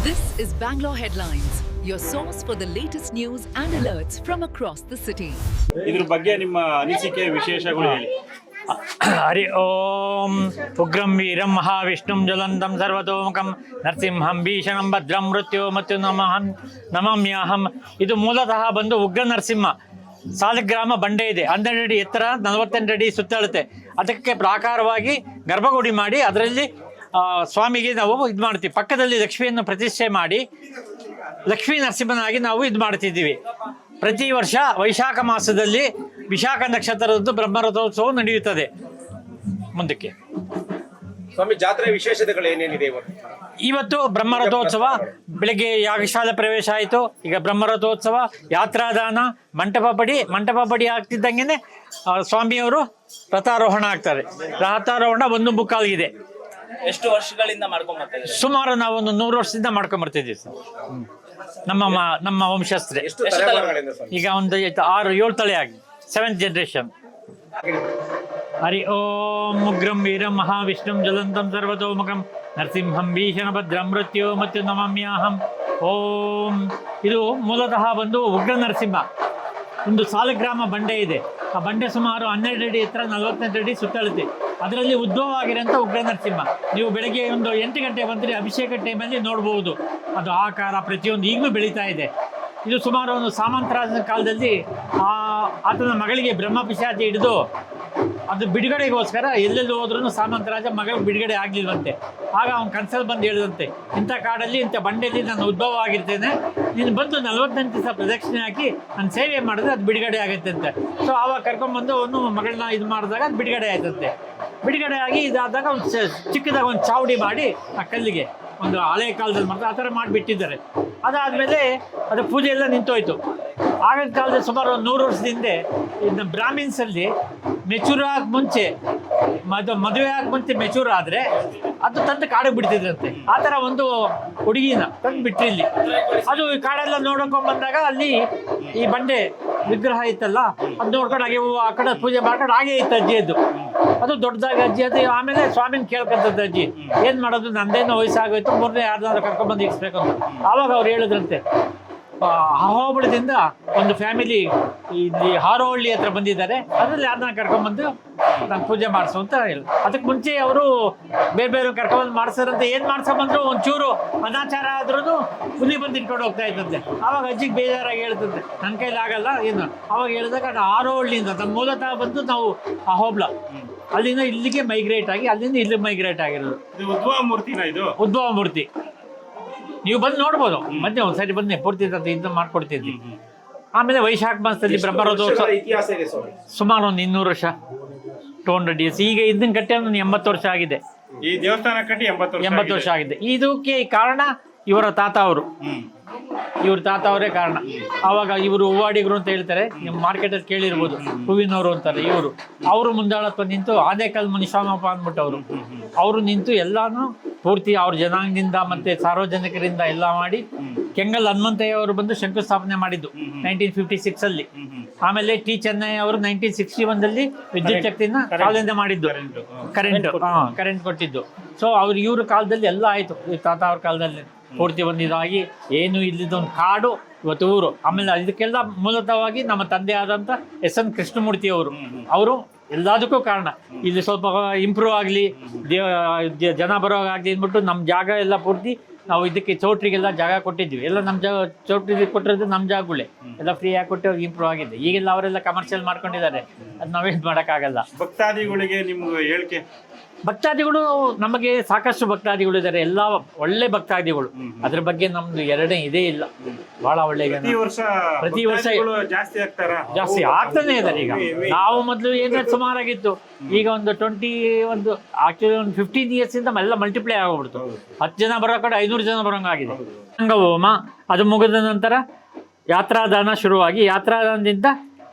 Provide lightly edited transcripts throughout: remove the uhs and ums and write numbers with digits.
This is Bangalore Headlines, your source for the latest news and alerts from across the city. ಇದ್ರ ಬಗ್ಗೆ ನಿಮ್ಮ ಅನಿಸಿಕೆ ವಿಶೇಷಗಳು ಹೇಳಿ. ಹರಿ ಓಂ ಉಗ್ರಂ ವೀರಂ ಮಹಾವಿಷ್ಣುಂ ಜ್ವಲಂತಂ ಸರ್ವತೋಮುಖಂ ನರಸಿಂಹಂ ಭೀಷಣಂ ಭದ್ರಂ ಮೃತ್ಯು ಮತ್ತು ನಮಾಮ್ಯಾಹಂ. ಇದು ಮೂಲತಃ ಬಂದು ಉಗ್ರ ನರಸಿಂಹ. ಸಾಲಿಗ್ರಾಮ ಬಂಡೆ ಇದೆ, 12 ಅಡಿ ಎತ್ತರ, 48 ಅಡಿ ಸುತ್ತಳತೆ. ಅದಕ್ಕೆ ಪ್ರಾಕಾರವಾಗಿ ಗರ್ಭಗುಡಿ ಮಾಡಿ ಅದರಲ್ಲಿ ಸ್ವಾಮಿಗೆ ನಾವು ಇದು ಮಾಡ್ತೀವಿ. ಪಕ್ಕದಲ್ಲಿ ಲಕ್ಷ್ಮಿಯನ್ನು ಪ್ರತಿಷ್ಠೆ ಮಾಡಿ ಲಕ್ಷ್ಮೀ ನರಸಿಂಹನಾಗಿ ನಾವು ಇದು ಮಾಡ್ತಿದ್ದೀವಿ. ಪ್ರತಿ ವರ್ಷ ವೈಶಾಖ ಮಾಸದಲ್ಲಿ ವಿಶಾಖ ನಕ್ಷತ್ರದ್ದು ಬ್ರಹ್ಮರಥೋತ್ಸವ ನಡೆಯುತ್ತದೆ. ಮುಂದಕ್ಕೆ ಸ್ವಾಮಿ ಜಾತ್ರೆ ವಿಶೇಷತೆಗಳು ಏನೇನಿದೆ ಇವತ್ತು ಬ್ರಹ್ಮರಥೋತ್ಸವ, ಬೆಳಿಗ್ಗೆ ಯಾಗಶಾಲೆ ಪ್ರವೇಶ ಆಯಿತು. ಈಗ ಬ್ರಹ್ಮರಥೋತ್ಸವ, ಯಾತ್ರಾದಾನ, ಮಂಟಪ ಪಡಿ ಆಗ್ತಿದ್ದಂಗೆ ಸ್ವಾಮಿಯವರು ರಥಾರೋಹಣ ಆಗ್ತಾರೆ. ರಥಾರೋಹಣ 1 ಇದೆ. ಎಷ್ಟು ವರ್ಷಗಳಿಂದ ಮಾಡ್ಕೊಂಡ್ ಬರ್ತಾ ಇದ್ದೀರಾ? ಸುಮಾರು ನಾವು ಒಂದು 100 ವರ್ಷದಿಂದ ಮಾಡ್ಕೊಂಡ್ ಬರ್ತಿದ್ದೀವಿ ಸರ್. ನಮ್ಮ ವಂಶಸ್ಥರೇ. ಈಗ ಒಂದು 6-7 ತಲೆ ಆಗಿ 7th ಜನರೇಷನ್. ಹರಿ ಓಂ ಉಗ್ರಂ ವೀರಂ ಮಹಾವಿಷ್ಣುಂ ಜ್ವಲಂತಂ ಸರ್ವತೋಮುಖಂ ನರಸಿಂಹಂ ಭೀಷಣ ಭದ್ರಂ ಮೃತ್ಯು ಮತ್ತು ನಮಾಮ್ಯಾಹಂ. ಓಂ. ಇದು ಮೂಲತಃ ಬಂದು ಉಗ್ರ ನರಸಿಂಹ. ಒಂದು ಸಾಲಿಗ್ರಾಮ ಬಂಡೆ ಇದೆ. ಆ ಬಂಡೆ ಸುಮಾರು 12 ಅಡಿ ಎತ್ತರ, 48 ಅಡಿ ಸುತ್ತಳತೆ. ಅದರಲ್ಲಿ ಉದ್ಭವ ಆಗಿರೋಂಥ ಉಗ್ರ ನರಸಿಂಹ. ನೀವು ಬೆಳಗ್ಗೆ ಒಂದು 8 ಗಂಟೆ ಬಂದರೆ ಅಭಿಷೇಕ ಟೈಮಲ್ಲಿ ನೋಡ್ಬೋದು. ಅದು ಆಕಾರ ಪ್ರತಿಯೊಂದು ಈಗಲೂ ಬೆಳೀತಾ ಇದೆ. ಇದು ಸುಮಾರು ಒಂದು ಸಾಮಂತರಾಜನ ಕಾಲದಲ್ಲಿ ಆತನ ಮಗಳಿಗೆ ಬ್ರಹ್ಮಪಿಶಾಚಿ ಹಿಡಿದು ಅದು ಬಿಡುಗಡೆಗೋಸ್ಕರ ಎಲ್ಲೆಲ್ಲಿ ಹೋದ್ರೂ ಸಾಮಂತರಾಜ ಮಗಳು ಬಿಡುಗಡೆ ಆಗಲಿಲ್ವಂತೆ. ಆಗ ಅವ್ನು ಕನ್ಸಲ್ಲಿ ಬಂದು ಹೇಳಿದಂತೆ, ಇಂಥ ಕಾಡಲ್ಲಿ ಇಂಥ ಬಂಡೆಯಲ್ಲಿ ನಾನು ಉದ್ಭವ ಆಗಿರ್ತೇನೆ, ನೀನು ಬಂದು 48 ದಿವಸ ಪ್ರದಕ್ಷಿಣೆ ಹಾಕಿ ನಾನು ಸೇವೆ ಮಾಡಿದ್ರೆ ಅದು ಬಿಡುಗಡೆ ಆಗುತ್ತೆ ಅಂತ. ಸೊ ಆವಾಗ ಕರ್ಕೊಂಡ್ಬಂದು ಅವನು ಮಗಳನ್ನ ಇದು ಮಾಡಿದಾಗ ಅದು ಬಿಡುಗಡೆ ಆಯ್ತಂತೆ. ಬಿಡುಗಡೆ ಆಗಿ ಇದಾದಾಗ ಒಂದು ಚಿಕ್ಕದಾಗ ಒಂದು ಚಾವಡಿ ಮಾಡಿ ಆ ಕಲ್ಲಿಗೆ ಒಂದು ಹಳೆ ಕಾಲದಲ್ಲಿ ಮಾಡ್ತಾರೆ, ಆ ಥರ ಮಾಡಿಬಿಟ್ಟಿದ್ದಾರೆ. ಅದಾದಮೇಲೆ ಅದು ಪೂಜೆ ಎಲ್ಲ ನಿಂತೋಯ್ತು. ಆಗಿನ ಕಾಲದಲ್ಲಿ ಸುಮಾರು 100 ವರ್ಷದ ಹಿಂದೆ ಇನ್ನು ಬ್ರಾಹ್ಮಿನ್ಸಲ್ಲಿ ಮೆಚೂರ್ ಆಗಿ ಮುಂಚೆ ಮದುವೆ ಆಗಿ ಮುಂಚೆ ಮೆಚೂರ್ ಆದರೆ ಅದು ತಂದು ಕಾಡಿಗೆ ಬಿಡ್ತಿದ್ರಂತೆ. ಆ ಥರ ಒಂದು ಹುಡುಗಿನ ತಂದು ಬಿಟ್ರಿ ಇಲ್ಲಿ. ಅದು ಕಾಡೆಲ್ಲ ನೋಡ್ಕೊಂಡ್ಬಂದಾಗ ಅಲ್ಲಿ ಈ ಬಂಡೆ ವಿಗ್ರಹ ಇತ್ತಲ್ಲ, ಅದು ನೋಡ್ಕೊಂಡು ಹಾಗೆ ಆ ಕಡೆ ಪೂಜೆ ಮಾಡ್ಕೊಂಡು ಹಾಗೆ ಇತ್ತು ಅಜ್ಜಿಯದ್ದು. ಅದು ದೊಡ್ಡದಾಗಿ ಅಜ್ಜಿ ಅದು. ಆಮೇಲೆ ಸ್ವಾಮಿನ ಕೇಳ್ಕೊಂತದ್ದು ಅಜ್ಜಿ, ಏನು ಮಾಡೋದು, ನಂದೇನೋ ವಯಸ್ಸಾಗೋಯ್ತು, 3ನೇ ಯಾರ್ದಾದ್ರು ಕರ್ಕೊಂಡ್ಬಂದು ಇರಿಸ್ಬೇಕು ಅಂತ. ಆವಾಗ ಅವ್ರು ಹೇಳಿದ್ರಂತೆ, ಅಹೋಬಳದಿಂದ ಒಂದು ಫ್ಯಾಮಿಲಿ ಇಲ್ಲಿ ಹಾರೋಹಳ್ಳಿ ಹತ್ರ ಬಂದಿದ್ದಾರೆ, ಅದರಲ್ಲಿ ಯಾರನ್ನ ಕರ್ಕೊಂಡ್ಬಂದು ನಾನು ಪೂಜೆ ಮಾಡಿಸು ಅಂತ ಹೇಳಿ. ಅದಕ್ಕೆ ಮುಂಚೆ ಅವರು ಬೇರೆ ಕರ್ಕೊಂಡ್ಬಂದು ಮಾಡಿಸೋರಂತೆ. ಏನು ಮಾಡ್ಸ್ಕೊಂಬಂದ್ರು ಒಂಚೂರು ಅನಾಚಾರ ಆದ್ರೂ ಹುಲಿ ಬಂದು ಇಟ್ಕೊಂಡು ಹೋಗ್ತಾ ಇತ್ತಂತೆ. ಆವಾಗ ಅಜ್ಜಿಗೆ ಬೇಜಾರಾಗಿ ಹೇಳ್ತಂತೆ, ನನ್ನ ಕೈಲಿ ಆಗಲ್ಲ ಏನು. ಆವಾಗ ಹೇಳಿದಾಗ ಅದು ಹಾರೋಹಳ್ಳಿಯಿಂದ ನಮ್ಮ ಮೂಲತಃ ಬಂದು ನಾವು ಅಹೋಬಳ, ಅಲ್ಲಿಂದ ಇಲ್ಲಿಗೆ ಮೈಗ್ರೇಟ್ ಆಗಿ ಅಲ್ಲಿಂದ ಇಲ್ಲಿಗೆ ಮೈಗ್ರೇಟ್ ಆಗಿರೋದು. ಉದ್ಭವ ಮೂರ್ತಿನ ಇದು ಉದ್ಭವ ಮೂರ್ತಿ. ನೀವು ಬಂದು ನೋಡ್ಬೋದು, ಮತ್ತೆ ಒಂದ್ಸರಿ ಬಂದು ಪೂರ್ತಿ ಇದು ಮಾಡ್ಕೊಡ್ತಿದ್ವಿ. ಆಮೇಲೆ ವೈಶಾಖ ಮಾಸದಲ್ಲಿ ಬ್ರಹ್ಮರಥೋತ್ಸವ ಇತಿಹಾಸ ಇದೆ ಸ್ವಾಮಿ. ಸುಮಾರು ಒಂದು 200 ವರ್ಷ, 200 years. ಈಗ ಇದನ್ನ ಕಟ್ಟಿ ಒಂದು 80 ವರ್ಷ ಆಗಿದೆ. ಈ ದೇವಸ್ಥಾನ ಕಟ್ಟಿ 80 ವರ್ಷ ಆಗಿದೆ. ಇದಕ್ಕೆ ಕಾರಣ ಇವರ ತಾತ ಅವರು. ಇವ್ರ ತಾತ ಅವರೇ ಕಾರಣ. ಆವಾಗ ಇವರು ಹೂವಾಡಿಗರು ಅಂತ ಹೇಳ್ತಾರೆ, ನಿಮ್ಮ ಮಾರ್ಕೆಟಲ್ಲಿ ಕೇಳಿರ್ಬೋದು, ಹೂವಿನವರು ಅಂತಾರೆ. ಅವರು ಮುಂದಾಳತ್ವ ನಿಂತು ಆದೇಕಲ್ ಮನುಷ್ಯನಪ್ಪ ಅಂದ್ಬಿಟ್ಟು ಅವರು ನಿಂತು ಎಲ್ಲಾನು ಪೂರ್ತಿ ಅವ್ರ ಜನಾಂಗದಿಂದ ಮತ್ತೆ ಸಾರ್ವಜನಿಕರಿಂದ ಎಲ್ಲ ಮಾಡಿ ಕೆಂಗಲ್ ಹನುಮಂತಯ್ಯ ಅವರು ಬಂದು ಶಂಕುಸ್ಥಾಪನೆ ಮಾಡಿದ್ದು 1956 ಅಲ್ಲಿ. ಆಮೇಲೆ ಟಿ ಚೆನ್ನೈ ಅವರು 1961 ವಿದ್ಯುತ್ ಶಕ್ತಿನ ಕಾಲದಿಂದ ಮಾಡಿದ್ದು, ಕರೆಂಟ್ ಕೊಟ್ಟಿದ್ದು. ಸೊ ಇವ್ರ ಕಾಲದಲ್ಲಿ ಎಲ್ಲ ಆಯ್ತು. ತಾತ ಅವ್ರ ಕಾಲದಲ್ಲಿ ಪೂರ್ತಿ ಒಂದಿದಾಗಿ ಏನು ಇಲ್ಲಿದ್ದೊಂದು ಕಾಡು, ಇವತ್ತು ಊರು. ಆಮೇಲೆ ಇದಕ್ಕೆಲ್ಲ ಮೂಲತಃವಾಗಿ ನಮ್ಮ ತಂದೆ ಆದಂಥ SN ಕೃಷ್ಣಮೂರ್ತಿ ಅವರು ಎಲ್ಲದಕ್ಕೂ ಕಾರಣ. ಇಲ್ಲಿ ಸ್ವಲ್ಪ ಇಂಪ್ರೂವ್ ಆಗಲಿ, ಜನ ಬರೋವಾಗಲಿ ಅಂದ್ಬಿಟ್ಟು ನಮ್ಮ ಜಾಗ ಎಲ್ಲ ಪೂರ್ತಿ ನಾವು ಇದಕ್ಕೆ ಚೌಟ್ರಿಗೆಲ್ಲ ಜಾಗ ಕೊಟ್ಟಿದ್ವಿ. ಎಲ್ಲ ನಮ್ಮ ಚೌಟ್ರಿಗೆ ಕೊಟ್ಟಿರೋದು ನಮ್ಮ ಜಾಗಗಳೇ ಎಲ್ಲ ಫ್ರೀ ಆಗಿ ಕೊಟ್ಟು ಇಂಪ್ರೂವ್ ಆಗಿದೆ. ಈಗೆಲ್ಲ ಅವರೆಲ್ಲ ಕಮರ್ಷಿಯಲ್ ಮಾಡ್ಕೊಂಡಿದ್ದಾರೆ, ಅದು ನಾವೇನು ಮಾಡೋಕ್ಕಾಗಲ್ಲ. ಭಕ್ತಾದಿಗಳಿಗೆ ನಿಮ್ಗೆ ಹೇಳಿಕೆ? ಭಕ್ತಾದಿಗಳು ನಮಗೆ ಸಾಕಷ್ಟು ಭಕ್ತಾದಿಗಳು ಇದ್ದಾರೆ, ಎಲ್ಲ ಒಳ್ಳೆ ಭಕ್ತಾದಿಗಳು. ಅದ್ರ ಬಗ್ಗೆ ನಮ್ದು ಎರಡೇ ಇದೇ ಇಲ್ಲ. ಬಹಳ ಒಳ್ಳೆ ಪ್ರತಿ ವರ್ಷ ಜಾಸ್ತಿ ಆಗ್ತಾನೆ ಇದ್ದಾರೆ. ಈಗ ನಾವು ಮೊದಲು ಏನಾದ್ರು ಸುಮಾರಾಗಿತ್ತು, ಈಗ ಒಂದು 15 years ಇಂದ ಎಲ್ಲ ಮಲ್ಟಿಪ್ಲೈ ಆಗೋಗ್ಬಿಡ್ತು. 10 ಜನ ಬರೋ ಕಡೆ 500 ಜನ ಬರೋಂಗಾಗಿದೆ. ಹೋಮ ಅದು ಮುಗಿದ ನಂತರ ಯಾತ್ರಾದಾನ ಶುರುವಾಗಿ, ಯಾತ್ರಾದಾನದಿಂದ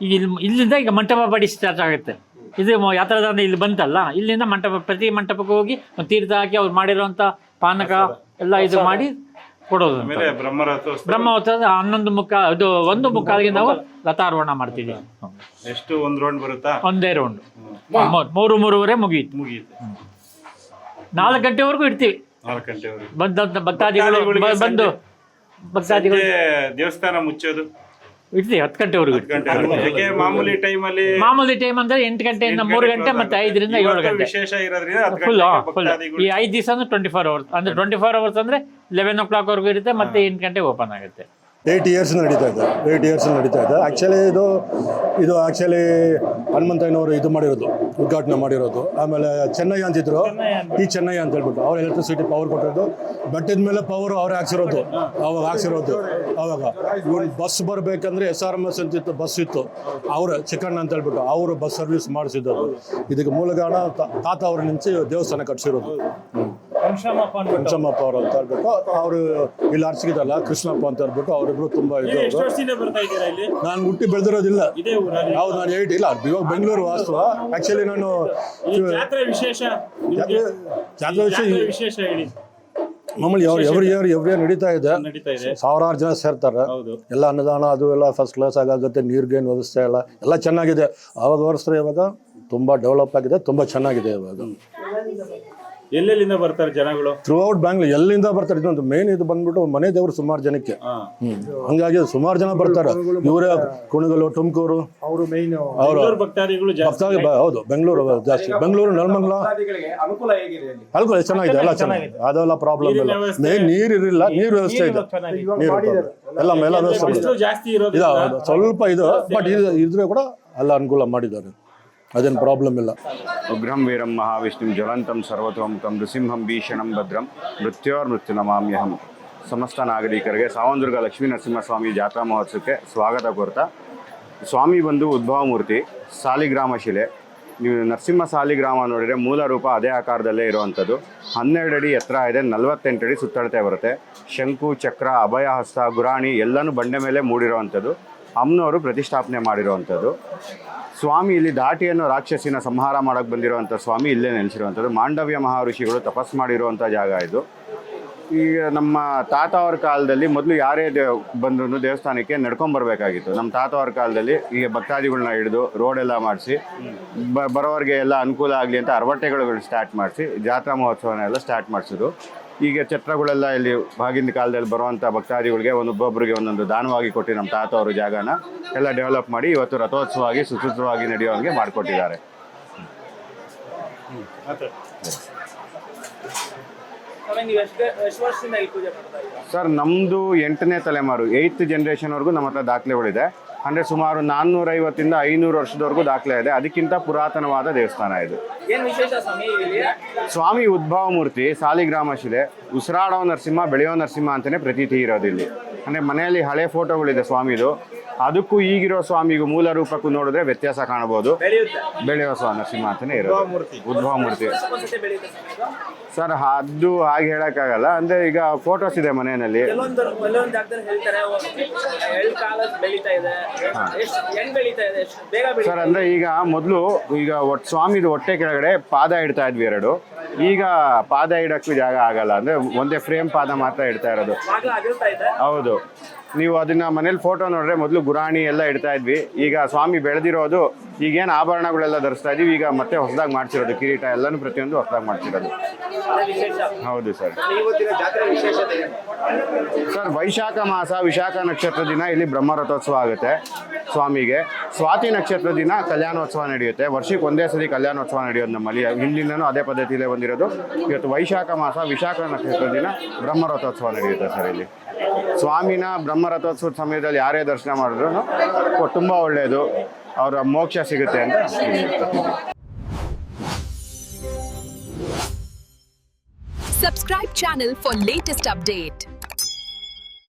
ಇಲ್ಲಿಂದ ಈಗ ಮಂಟಪ ಪಡಿ ಸ್ಟಾರ್ಟ್ ಆಗುತ್ತೆ. ಇದು ಯಾತ್ರಾದಾನ ಇಲ್ಲಿ ಬಂತಲ್ಲ, ಇಲ್ಲಿಂದ ಪ್ರತಿ ಮಂಟಪಕ್ಕೆ ಹೋಗಿ ತೀರ್ಥ ಹಾಕಿ ಅವ್ರು ಮಾಡಿರೋಂಥ ಪಾನಕ ಎಲ್ಲ ಇದು ಮಾಡಿ ಕೊಡೋದು. ಬ್ರಹ್ಮೋತ್ಸವ 1:15 ನಾವು ರಥಾರೋಹಣ ಮಾಡ್ತೀವಿ. ಎಷ್ಟು ಒಂದು ರೌಂಡ್ ಬರುತ್ತಾ? ಒಂದೇ ರೌಂಡ್, 3:30 ಮುಗಿಯಿತು. 4 ಗಂಟೆವರೆಗೂ ಇರ್ತೀವಿ. 4 ಗಂಟೆವರೆಗೆ ಬಂದಂತ ಭಕ್ತಾದಿಗಳು ಭಕ್ತಾದಿಗಳಿಗೆ ಬಂದು ಭಕ್ತಾದಿಗಳು ದೇವಸ್ಥಾನ ಮುಚ್ಚೋದು ಇರ್ತೀವಿ 10 ಗಂಟೆವರೆಗೂ 10 ಗಂಟೆವರೆಗೆ. ಯಾಕೆ ಮಾಮೂಲಿ ಟೈಮಲ್ಲಿ ಮಾಮೂಲಿ ಟೈಮ್ ಅಂದ್ರೆ 8 ಗಂಟೆಯಿಂದ 3 ಗಂಟೆ ಮತ್ತೆ 5 ರಿಂದ 7 ಗಂಟೆ ವಿಶೇಷ ಇರೋದ್ರಿಂದ 10 ಫುಲ್ ಗಂಟೆಗೆ ಫುಲ್ ಭಕ್ತಾದಿಗಳು ಈ 5 ದಿವಸ 24 ಅವರ್ಸ್ ಅಂದ್ರೆ 24 ಅವರ್ಸ್ ಅಂದ್ರೆ 11 o'clock ವರೆಗೂ ಇರುತ್ತೆ ಮತ್ತೆ 8 ಗಂಟೆಗೆ ಓಪನ್ ಆಗುತ್ತೆ. 8 years ನಡೀತಾ ಇದೆ ಆ್ಯಕ್ಚುಲಿ ಇದು ಆ್ಯಕ್ಚುಲಿ ಹನುಮಂತಯ್ಯನವರು ಇದು ಮಾಡಿರೋದು, ಉದ್ಘಾಟನೆ ಮಾಡಿರೋದು. ಆಮೇಲೆ ಚೆನ್ನಯ್ಯ ಅಂತಿದ್ರು, ಈ ಚೆನ್ನಯ್ಯ ಅಂತ ಹೇಳ್ಬಿಟ್ಟು ಅವ್ರು ಎಲೆಕ್ಟ್ರಿಸಿಟಿ ಪವರ್ ಕೊಟ್ಟಿರೋದು. ಬೆಟ್ಟದ ಮೇಲೆ ಪವರ್ ಅವ್ರು ಹಾಕ್ಸಿರೋದು ಅವಾಗ ಇವ್ರು ಬಸ್ ಬರಬೇಕಂದ್ರೆ SRMS ಅಂತಿತ್ತು, ಬಸ್ ಇತ್ತು, ಅವ್ರು ಚಿಕ್ಕಣ್ಣ ಅಂತ ಹೇಳ್ಬಿಟ್ಟು ಅವರು ಬಸ್ ಸರ್ವಿಸ್ ಮಾಡಿಸಿದ್ದು. ಇದಕ್ಕೆ ಮೂಲ ಕಾರಣ ತಾತ ಅವ್ರ ನಿಂತು ದೇವಸ್ಥಾನ ಕಟ್ಸಿರೋದು. ಪಂಚಮಪ್ಪ ಅವರು ಅಂತ ಹೇಳ್ಬಿಟ್ಟು ಅವರು ಇಲ್ಲಿ ಅರ್ಚಿಗಿದಲ್ಲ ಕೃಷ್ಣಪ್ಪ ಅಂತ ಹೇಳ್ಬಿಟ್ಟು ಅವರಿಬ್ರು ತುಂಬಾ ಇದು. ನಾನು ಹುಟ್ಟಿ ಬೆಳೆದಿರೋದಿಲ್ಲ, ಯಾವ್ದು ನಾನು 8 ಇಲ್ಲ, ಇವಾಗ ಬೆಂಗಳೂರು ವಾಸ್ತವ. ಆಕ್ಚುಲಿ ನಾನು ಜಾತ್ರೆ ವಿಶೇಷ ಮಾಮೂಲಿ ಎವ್ರಿ ಇಯರ್ ನಡೀತಾ ಇದೆ. ಸಾವಿರಾರು ಜನ ಸೇರ್ತಾರೆ, ಎಲ್ಲ ಅನ್ನದಾನ ಅದು ಎಲ್ಲ ಫಸ್ಟ್ ಕ್ಲಾಸ್ ಆಗುತ್ತೆ. ನೀರ್ಗೇನು ವ್ಯವಸ್ಥೆ ಎಲ್ಲ ಚೆನ್ನಾಗಿದೆ. ಆವಾಗ ವರ್ಷ ಇವಾಗ ತುಂಬಾ ಡೆವಲಪ್ ಆಗಿದೆ, ತುಂಬಾ ಚೆನ್ನಾಗಿದೆ. ಇವಾಗ ಎಲ್ಲೆಲ್ಲಿಂದ ಬರ್ತಾರೆ ಜನಗಳು? ಥ್ರೂ ಔಟ್ ಬ್ಯಾಂಗ್ಳೂರ್ ಎಲ್ಲಿಂದ ಬರ್ತಾರೆ. ಇದೊಂದು ಮೇನ್ ಇದು ಬಂದ್ಬಿಟ್ಟು ಮನೆ ದೇವರು ಸುಮಾರು ಜನಕ್ಕೆ. ಹಂಗಾಗಿ ಸುಮಾರು ಜನ ಬರ್ತಾರೆ. ಇವರೇ ಕುಣಗಲು, ತುಮಕೂರು, ಅವರು ಭಕ್ತಾದಿಗಳು ಹೌದು. ಬೆಂಗಳೂರು ಜಾಸ್ತಿ, ಬೆಂಗಳೂರು, ನೆಲಮಂಗಲ ಅನುಕೂಲ ಚೆನ್ನಾಗಿದೆ, ಎಲ್ಲ ಚೆನ್ನಾಗಿದೆ. ಅದೆಲ್ಲ ಪ್ರಾಬ್ಲಮ್ ಇಲ್ಲ. ಮೇನ್ ನೀರು ಇರಲಿಲ್ಲ, ನೀರು ವ್ಯವಸ್ಥೆ ಇದೆ, ನೀರು ಎಲ್ಲ ವ್ಯವಸ್ಥೆ ಇದೆ. ಸ್ವಲ್ಪ ಇದು ಬಟ್ ಇದ್ರೆ ಕೂಡ ಎಲ್ಲ ಅನುಕೂಲ ಮಾಡಿದ್ದಾರೆ, ಅದೇನು ಪ್ರಾಬ್ಲಮ್ ಇಲ್ಲ. ಉಗ್ರಂ ವೀರಂ ಮಹಾವಿಷ್ಣುಂ ಜ್ವಲಂತಂ ಸರ್ವತೋಮುಖಂ ನೃಸಿಂಹಂ ಭೀಷಣಂ ಭದ್ರಂ ಮೃತ್ಯೋರ್ಮೃತ್ಯುನಮಾಮ್ಯಹಂ. ಸಮಸ್ತ ನಾಗರಿಕರಿಗೆ ಸಾವಂದುರ್ಗ ಲಕ್ಷ್ಮೀ ನರಸಿಂಹಸ್ವಾಮಿ ಜಾತ್ರಾ ಮಹೋತ್ಸವಕ್ಕೆ ಸ್ವಾಗತ ಕೋರ್ತಾ, ಸ್ವಾಮಿ ಬಂದು ಉದ್ಭವ ಮೂರ್ತಿ ಸಾಲಿಗ್ರಾಮ ಶಿಲೆ. ನೀವು ನರಸಿಂಹ ಸಾಲಿಗ್ರಾಮ ನೋಡಿದರೆ ಮೂಲ ರೂಪ ಅದೇ ಆಕಾರದಲ್ಲೇ ಇರುವಂಥದ್ದು. 12 ಅಡಿ ಎತ್ತರ ಇದೆ, 48 ಅಡಿ ಸುತ್ತಳತೆ ಬರುತ್ತೆ. ಶಂಕು, ಚಕ್ರ, ಅಭಯ ಹಸ್ತ, ಗುರಾಣಿ ಎಲ್ಲನೂ ಬಂಡೆ ಮೇಲೆ ಮೂಡಿರುವಂಥದ್ದು. ಅಮ್ಮನವರು ಪ್ರತಿಷ್ಠಾಪನೆ ಮಾಡಿರುವಂಥದ್ದು. ಸ್ವಾಮಿ ಇಲ್ಲಿ ದಾಟಿಯನ್ನು ರಾಕ್ಷಸಿನ ಸಂಹಾರ ಮಾಡೋಕ್ಕೆ ಬಂದಿರುವಂಥ ಸ್ವಾಮಿ ಇಲ್ಲೇ ನೆಲೆಸಿರುವಂಥದ್ದು. ಮಾಂಡವ್ಯ ಮಹರ್ಷಿಗಳು ತಪಸ್ ಮಾಡಿರುವಂಥ ಜಾಗ ಇದು. ಈಗ ನಮ್ಮ ತಾತ ಅವ್ರ ಕಾಲದಲ್ಲಿ ಮೊದಲು ಯಾರೇ ಬಂದ್ರು ದೇವಸ್ಥಾನಕ್ಕೆ ನಡ್ಕೊಂಬರ್ಬೇಕಾಗಿತ್ತು. ನಮ್ಮ ತಾತ ಅವ್ರ ಕಾಲದಲ್ಲಿ ಈಗ ಭಕ್ತಾದಿಗಳನ್ನ ಹಿಡಿದು ರೋಡೆಲ್ಲ ಮಾಡಿಸಿ ಬರೋರಿಗೆ ಎಲ್ಲ ಅನುಕೂಲ ಆಗಲಿ ಅಂತ ಅರವಟ್ಟೆಗಳು ಸ್ಟಾರ್ಟ್ ಮಾಡಿಸಿ ಜಾತ್ರಾ ಮಹೋತ್ಸವನ ಎಲ್ಲ ಸ್ಟಾರ್ಟ್ ಮಾಡಿಸಿದ್ರು. ಈಗ ಛತ್ರಗಳೆಲ್ಲ ಇಲ್ಲಿ ಆಗಿನ ಕಾಲದಲ್ಲಿ ಬರುವಂಥ ಭಕ್ತಾದಿಗಳಿಗೆ ಒಬ್ಬೊಬ್ಬರಿಗೆ ಒಂದೊಂದು ದಾನವಾಗಿ ಕೊಟ್ಟು ನಮ್ಮ ತಾತ ಅವರು ಜಾಗನ ಎಲ್ಲ ಡೆವಲಪ್ ಮಾಡಿ ಇವತ್ತು ರಥೋತ್ಸವವಾಗಿ ಸುಸೂತ್ರವಾಗಿ ನಡೆಯುವಂಗೆ ಮಾಡಿಕೊಟ್ಟಿದ್ದಾರೆ. ಸರ್ ನಮ್ಮದು 8ನೇ ತಲೆಮಾರು, 8th ಜನರೇಷನ್ವರೆಗೂ ನಮ್ಮ ಹತ್ರ ದಾಖಲೆಗಳಿದೆ. ಅಂದರೆ ಸುಮಾರು 450 ಇಂದ 500 ವರ್ಷದವರೆಗೂ ದಾಖಲೆ ಇದೆ. ಅದಕ್ಕಿಂತ ಪುರಾತನವಾದ ದೇವಸ್ಥಾನ ಇದು. ಸ್ವಾಮಿ ಉದ್ಭವ ಮೂರ್ತಿ ಸಾಲಿಗ್ರಾಮ ಶಿಲೆ. ಉಸಿರಾಡೋ ನರಸಿಂಹ, ಬೆಳೆಯೋ ನರಸಿಂಹ ಅಂತಲೇ ಪ್ರತೀತಿ ಇರೋದು ಇಲ್ಲಿ. ಅಂದರೆ ಮನೆಯಲ್ಲಿ ಹಳೆ ಫೋಟೋಗಳಿದೆ ಸ್ವಾಮಿದು, ಅದಕ್ಕೂ ಈಗಿರೋ ಸ್ವಾಮಿಗೂ ಮೂಲ ರೂಪಕ್ಕೂ ನೋಡಿದ್ರೆ ವ್ಯತ್ಯಾಸ ಕಾಣಬಹುದು. ಬೆಳೆಯೋ ನರಸಿಂಹ ಅಂತಲೇ ಇರೋದು ಉದ್ಭವ ಮೂರ್ತಿ. ಸರ್ ಅದು ಹಾಗೆ ಹೇಳೋಕ್ಕಾಗಲ್ಲ. ಅಂದರೆ ಈಗ ಫೋಟೋಸ್ ಇದೆ ಮನೆಯಲ್ಲಿ. ಸರ್ ಅಂದರೆ ಈಗ ಮೊದಲು ಈಗ ಸ್ವಾಮಿದು ಹೊಟ್ಟೆ ಕೆಳಗಡೆ ಪಾದ ಇಡ್ತಾ ಇದ್ವಿ 2. ಈಗ ಪಾದ ಇಡಕ್ಕೂ ಜಾಗ ಆಗಲ್ಲ, ಅಂದರೆ ಒಂದೇ ಫ್ರೇಮ್ ಪಾದ ಮಾತ್ರ ಇಡ್ತಾ ಇರೋದು. ಹೌದು, ನೀವು ಅದನ್ನ ಮನೇಲಿ ಫೋಟೋ ನೋಡ್ರೆ ಮೊದಲು ಗುರಾಣಿ ಎಲ್ಲ ಇಡ್ತಾ ಇದ್ವಿ. ಈಗ ಸ್ವಾಮಿ ಬೆಳೆದಿರೋದು ಈಗೇನು ಆಭರಣಗಳೆಲ್ಲ ಧರಿಸ್ತಾ ಇದೀವಿ. ಈಗ ಮತ್ತೆ ಹೊಸದಾಗಿ ಮಾಡ್ಸಿರೋದು ಕಿರೀಟ ಎಲ್ಲನೂ ಪ್ರತಿಯೊಂದು ಹೊಸದಾಗಿ ಮಾಡ್ಸಿರೋದು. ಹೌದು ಸರ್. ಸರ್ ವೈಶಾಖ ಮಾಸ ವಿಶಾಖ ನಕ್ಷತ್ರ ದಿನ ಇಲ್ಲಿ ಬ್ರಹ್ಮರಥೋತ್ಸವ ಆಗುತ್ತೆ ಸ್ವಾಮಿಗೆ. ಸ್ವಾತಿ ನಕ್ಷತ್ರ ದಿನ ಕಲ್ಯಾಣೋತ್ಸವ ನಡೆಯುತ್ತೆ. ವರ್ಷಕ್ಕೆ ಒಂದೇ ಸರಿ ಕಲ್ಯಾಣೋತ್ಸವ ನಡೆಯೋದು ನಮ್ಮಲ್ಲಿ. ಹಿಂದಿನೂ ಅದೇ ಪದ್ಧತಿಯಲ್ಲೇ ಬಂದಿರೋದು. ಇವತ್ತು ವೈಶಾಖ ಮಾಸ ವಿಶಾಖ ನಕ್ಷತ್ರ ದಿನ ಬ್ರಹ್ಮರಥೋತ್ಸವ ನಡೆಯುತ್ತೆ ಸರ್ ಇಲ್ಲಿ. ಸ್ವಾಮಿನ ಬ್ರಹ್ಮರಥೋತ್ಸವದ ಸಮಯದಲ್ಲಿ ಯಾರೇ ದರ್ಶನ ಮಾಡಿದ್ರು ತುಂಬ ಒಳ್ಳೆಯದು, ಅವರ ಮೋಕ್ಷ ಸಿಗುತ್ತೆ ಅಂತ. Subscribe channel for latest update.